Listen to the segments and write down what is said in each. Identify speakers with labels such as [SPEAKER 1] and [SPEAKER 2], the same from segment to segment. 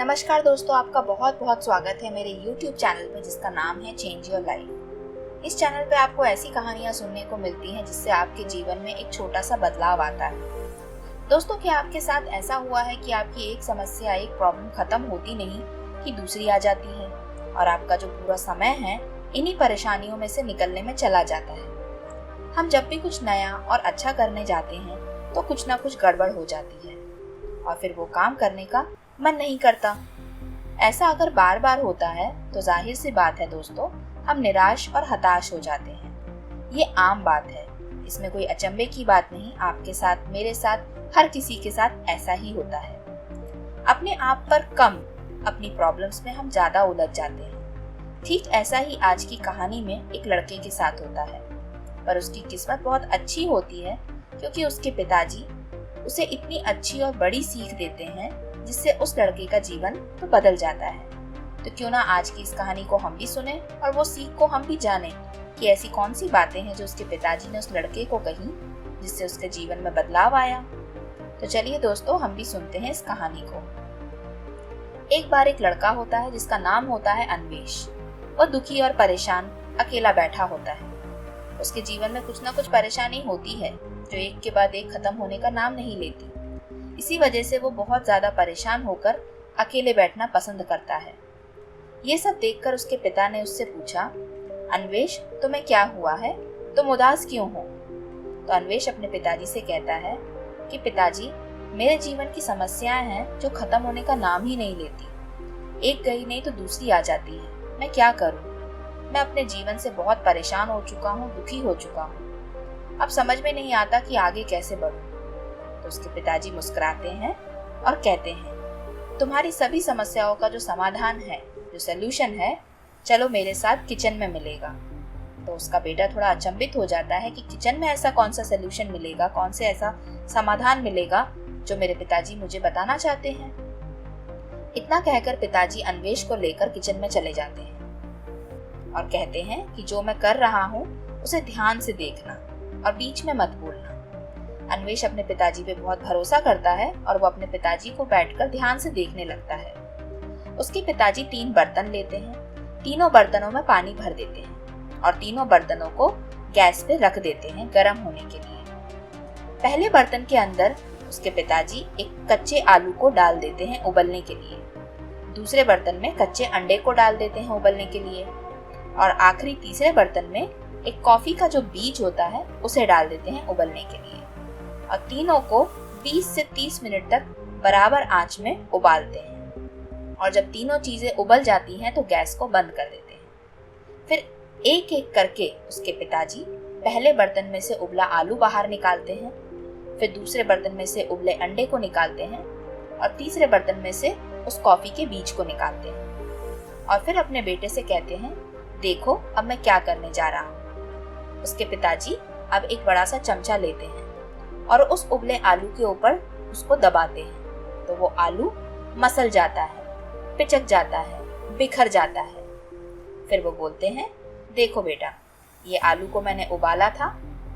[SPEAKER 1] नमस्कार दोस्तों, आपका बहुत बहुत स्वागत है मेरे YouTube चैनल पे जिसका नाम है चेंज योर लाइफ। इस चैनल पे आपको ऐसी कहानियाँ सुनने को मिलती हैं जिससे आपके जीवन में एक छोटा सा बदलाव आता है। दोस्तों, क्या आपके साथ ऐसा हुआ है कि आपकी एक समस्या, एक प्रॉब्लम खत्म होती नहीं कि दूसरी आ जाती है और आपका जो पूरा समय है इन्हीं परेशानियों में से निकलने में चला जाता है। हम जब भी कुछ नया और अच्छा करने जाते हैं तो कुछ ना कुछ गड़बड़ हो जाती है और फिर वो काम करने का मन नहीं करता। ऐसा अगर बार बार होता है तो जाहिर सी बात है दोस्तों, हम निराश और हताश हो जाते हैं। ये आम बात है, इसमें कोई अचंभे की बात नहीं। आपके साथ, मेरे साथ, हर किसी के साथ ऐसा ही होता है। अपने आप पर कम, अपनी प्रॉब्लम्स में हम ज्यादा उलझ जाते हैं। ठीक ऐसा ही आज की कहानी में एक लड़के के साथ होता है, पर उसकी किस्मत बहुत अच्छी होती है क्योंकि उसके पिताजी उसे इतनी अच्छी और बड़ी सीख देते हैं जिससे उस लड़के का जीवन तो बदल जाता है। तो क्यों ना आज की इस कहानी को हम भी सुने और वो सीख को हम भी जाने कि ऐसी कौन सी बातें हैं जो उसके पिताजी ने उस लड़के को कही जिससे उसके जीवन में बदलाव आया। तो चलिए दोस्तों, हम भी सुनते हैं इस कहानी को। एक बार एक लड़का होता है जिसका नाम होता है अन्वेष। वो दुखी और परेशान अकेला बैठा होता है। उसके जीवन में कुछ ना कुछ परेशानी होती है जो एक के बाद एक खत्म होने का नाम नहीं लेती। इसी वजह से वो बहुत ज्यादा परेशान होकर अकेले बैठना पसंद करता है। ये सब देखकर उसके पिता ने उससे पूछा, अन्वेष, तुम्हें क्या हुआ है? तुम उदास क्यों हो? तो अन्वेष अपने पिताजी से कहता है कि पिताजी, मेरे जीवन की समस्याएं हैं जो खत्म होने का नाम ही नहीं लेती। एक गई नहीं तो दूसरी आ जाती है। मैं क्या करूं? मैं अपने जीवन से बहुत परेशान हो चुका हूँ, दुखी हो चुका हूँ। अब समझ में नहीं आता कि आगे कैसे बढ़ूं। तो उसके पिताजी मुस्कुराते हैं और कहते हैं, तुम्हारी सभी समस्याओं का जो समाधान है, जो सलूशन है, चलो मेरे साथ किचन में मिलेगा। तो उसका बेटा थोड़ा अचंभित हो जाता है कि किचन में ऐसा कौन सा सलूशन मिलेगा, कौन से ऐसा समाधान मिलेगा जो मेरे पिताजी मुझे बताना चाहते हैं। इतना कहकर पिताजी अन्वेष को लेकर किचन में चले जाते हैं और कहते हैं कि जो मैं कर रहा हूँ उसे ध्यान से देखना और बीच में मत बोलना। अन्वेष अपने पिताजी पे बहुत भरोसा करता है और वो अपने पिताजी को बैठकर ध्यान से देखने लगता है। उसके पिताजी 3 बर्तन लेते हैं। तीनों बर्तनों में पानी भर देते हैं और तीनों बर्तनों को गैस पे रख देते हैं गर्म होने के लिए। पहले बर्तन के अंदर उसके पिताजी एक कच्चे आलू को डाल देते हैं उबलने के लिए। दूसरे बर्तन में कच्चे अंडे को डाल देते हैं उबलने के लिए और आखिरी तीसरे बर्तन में एक कॉफी का जो बीज होता है उसे डाल देते हैं उबलने के लिए और तीनों को 20 से 30 मिनट तक बराबर आंच में उबालते हैं। और जब तीनों चीजें उबल जाती हैं तो गैस को बंद कर देते हैं। फिर एक एक करके उसके पिताजी पहले बर्तन में से उबला आलू बाहर निकालते हैं, फिर दूसरे बर्तन में से उबले अंडे को निकालते हैं और तीसरे बर्तन में से उस कॉफी के बीज को निकालते हैं और फिर अपने बेटे से कहते हैं, देखो अब मैं क्या करने जा रहा हूँ। उसके पिताजी अब एक बड़ा सा चमचा लेते हैं और उस उबले आलू के ऊपर उसको दबाते हैं तो वो आलू मसल जाता है, पिचक जाता है, बिखर जाता है। फिर वो बोलते हैं, देखो बेटा, ये आलू को मैंने उबाला था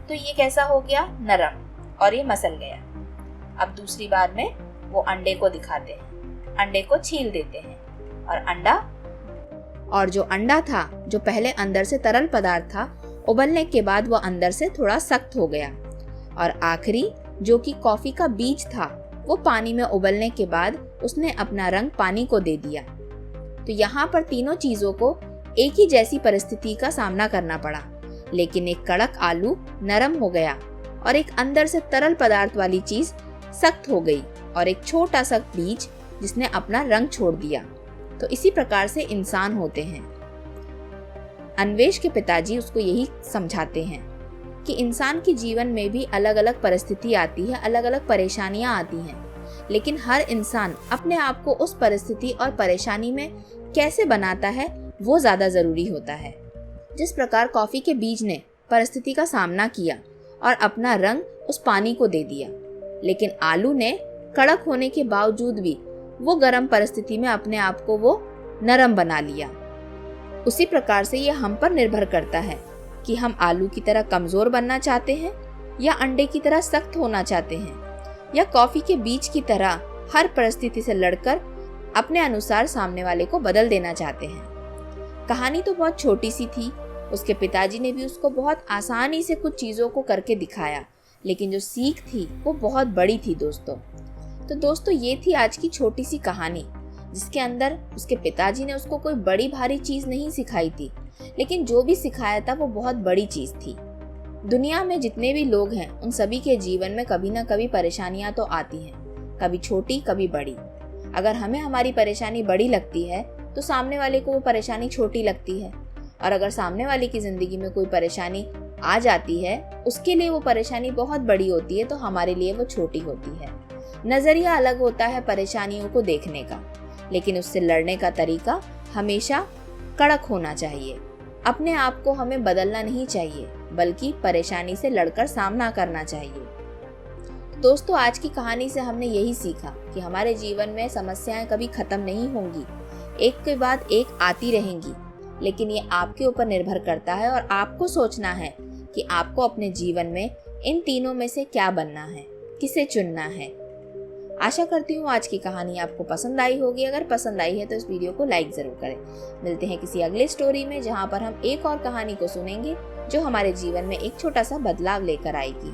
[SPEAKER 1] तो ये कैसा हो गया, नरम, और ये मसल गया। अब दूसरी बार में वो अंडे को दिखाते हैं। अंडे को छील देते हैं और जो अंडा था, जो पहले अंदर से तरल पदार्थ था, उबलने के बाद वो अंदर से थोड़ा सख्त हो गया। और आखिरी जो कि कॉफी का बीज था, वो पानी में उबलने के बाद उसने अपना रंग पानी को दे दिया। तो यहाँ पर तीनों चीजों को एक ही जैसी परिस्थिति का सामना करना पड़ा, लेकिन एक कड़क आलू नरम हो गया और एक अंदर से तरल पदार्थ वाली चीज सख्त हो गई और एक छोटा सा बीज जिसने अपना रंग छोड़ दिया। तो इसी प्रकार से इंसान होते हैं। अन्वेष के पिताजी उसको यही समझाते हैं कि इंसान के जीवन में भी अलग अलग परिस्थिति आती है, अलग अलग परेशानियां आती हैं, लेकिन हर इंसान अपने आप को उस परिस्थिति और परेशानी में कैसे बनाता है वो ज्यादा जरूरी होता है। जिस प्रकार कॉफी के बीज ने परिस्थिति का सामना किया और अपना रंग उस पानी को दे दिया, लेकिन आलू ने कड़क होने के बावजूद भी वो गर्म परिस्थिति में अपने आप को वो नरम बना लिया। उसी प्रकार से ये हम पर निर्भर करता है कि हम आलू की तरह कमजोर बनना चाहते हैं या अंडे की तरह सख्त होना चाहते हैं या कॉफी के बीज की तरह हर परिस्थिति से लड़कर अपने अनुसार सामने वाले को बदल देना चाहते हैं। कहानी तो बहुत छोटी सी थी, उसके पिताजी ने भी उसको बहुत आसानी से कुछ चीज़ों को करके दिखाया, लेकिन जो सीख थी वो बहुत बड़ी थी दोस्तों। तो दोस्तों ये थी आज की छोटी सी कहानी, जिसके अंदर उसके पिताजी ने उसको कोई बड़ी भारी चीज़ नहीं सिखाई थी, लेकिन जो भी सिखाया था वो बहुत बड़ी चीज़ थी। दुनिया में जितने भी लोग हैं उन सभी के जीवन में कभी ना कभी परेशानियां तो आती हैं, कभी छोटी कभी बड़ी। अगर हमें हमारी परेशानी बड़ी लगती है तो सामने वाले को वो परेशानी छोटी लगती है, और अगर सामने वाले की जिंदगी में कोई परेशानी आ जाती है, उसके लिए वो परेशानी बहुत बड़ी होती है तो हमारे लिए वो छोटी होती है। नजरिया अलग होता है परेशानियों को देखने का, लेकिन उससे लड़ने का तरीका हमेशा कड़क होना चाहिए। अपने आप को हमें बदलना नहीं चाहिए, बल्कि परेशानी से लड़कर सामना करना चाहिए। दोस्तों आज की कहानी से हमने यही सीखा कि हमारे जीवन में समस्याएं कभी खत्म नहीं होंगी, एक के बाद एक आती रहेंगी, लेकिन ये आपके ऊपर निर्भर करता है और आपको सोचना है कि आपको अपने जीवन में इन तीनों में से क्या बनना है, किसे चुनना है। आशा करती हूँ आज की कहानी आपको पसंद आई होगी। अगर पसंद आई है तो इस वीडियो को लाइक ज़रूर करें। मिलते हैं किसी अगले स्टोरी में, जहाँ पर हम एक और कहानी को सुनेंगे जो हमारे जीवन में एक छोटा सा बदलाव लेकर आएगी।